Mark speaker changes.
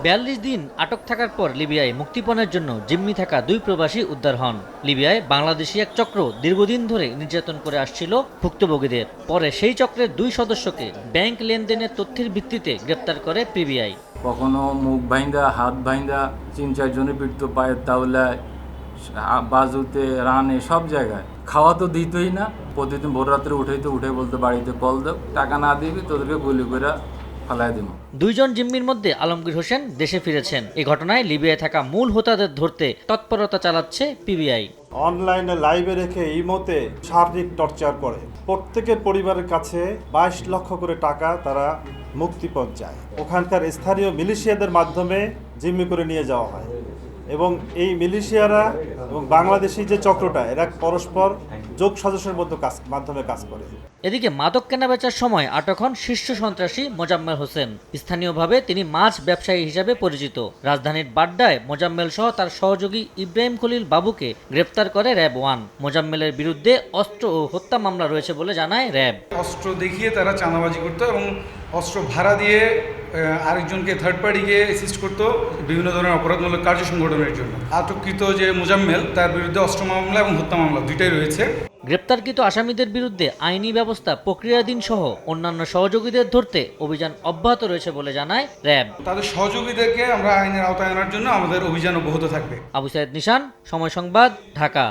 Speaker 1: ৪২ দিন আটক থাকার পর লিবিয়ায় মুক্তিপণের জন্য জিম্মি থাকা 2 প্রবাসী উদ্ধার হন। লিবিয়ায় বাংলাদেশি এক চক্র দীর্ঘদিন ধরে নির্যাতন করে আসছিল ভুক্তভোগীদের। পরে সেই চক্রের 2 সদস্যকে ব্যাংক লেনদেনের তথ্যের ভিত্তিতে গ্রেপ্তার করে পিবিআই।
Speaker 2: কখনো মুখ ভাইন্দা, হাত ভাইন্দা, 3-4 জনে পিটতো, পায়ের তাওলায়, বাজুতে, রানে, সব জায়গায়। খাওয়া তো দিতই না, প্রতিদিন ভোর রাত্রে উঠে বলতে বাড়িতে কল দাও, টাকা না দিবি তোদেরকে গুলি করে ফালাই দিব।
Speaker 1: 2 জন জিম্মির মধ্যে আলমগীর হোসেন দেশে ফিরেছেন। এই ঘটনায় লিবিয়ায় থাকা মূল হোতাদের ধরতে তৎপরতা চালাচ্ছে পিবিআই।
Speaker 3: অনলাইনে লাইভে রেখে ইমোতে শারীরিক টর্চার করে। প্রত্যেকের পরিবারের কাছে 22 লক্ষ করে টাকা তারা মুক্তিপণ চায়। ওখানকার স্থানীয় মিলিশিয়াদের মাধ্যমে জিম্মি করে নিয়ে যাওয়া হয় এবং এই মিলিশিয়ারা এবং বাংলাদেশি যে চক্রটা এরা পরস্পর যোগ সাজসের মাধ্যমে কাজ করে।
Speaker 1: এদিকে মাদক কেনাবেচার সময় আটক হন শীর্ষ সন্ত্রাসী মোজাম্মেল হোসেন। স্থানীয়ভাবে তিনি মাছ ব্যবসায়ী হিসেবে পরিচিত। রাজধানীর বাড্ডায় মোজাম্মেল সহ তার সহযোগী ইব্রাহিম খলিল বাবুকে গ্রেপ্তার করে র্যাব 1। মোজাম্মেলের বিরুদ্ধে অস্ত্র ও হত্যা মামলা রয়েছে বলে জানায় র্যাব।
Speaker 4: অস্ত্র দেখিয়ে তারা চাঁদাবাজি করতো এবং অস্ত্র ভাড়া দিয়ে আরেকজনকে থার্ড পার্টিকে অ্যাসিস্ট করতো বিভিন্ন ধরনের অপরাধমূলক কার্য সংগঠনের জন্য। আটককৃত যে মোজাম্মেল তার বিরুদ্ধে অস্ত্র মামলা এবং হত্যা মামলা দুইটাই রয়েছে।
Speaker 1: গ্রেপ্তারকৃত আসামিদের বিরুদ্ধে আইনি ব্যবস্থা প্রক্রিয়াধীন সহ অন্যান্য সহযোগীদের ধরতে অভিযান অব্যাহত রয়েছে বলে জানায় র্যাব।
Speaker 4: তাদের সহযোগীদেরকে আমরা আইনের আওতায় আনার জন্য আমাদের অভিযান অব্যাহত থাকবে।
Speaker 1: আবু সাইদ নিশান, সময় সংবাদ, ঢাকা।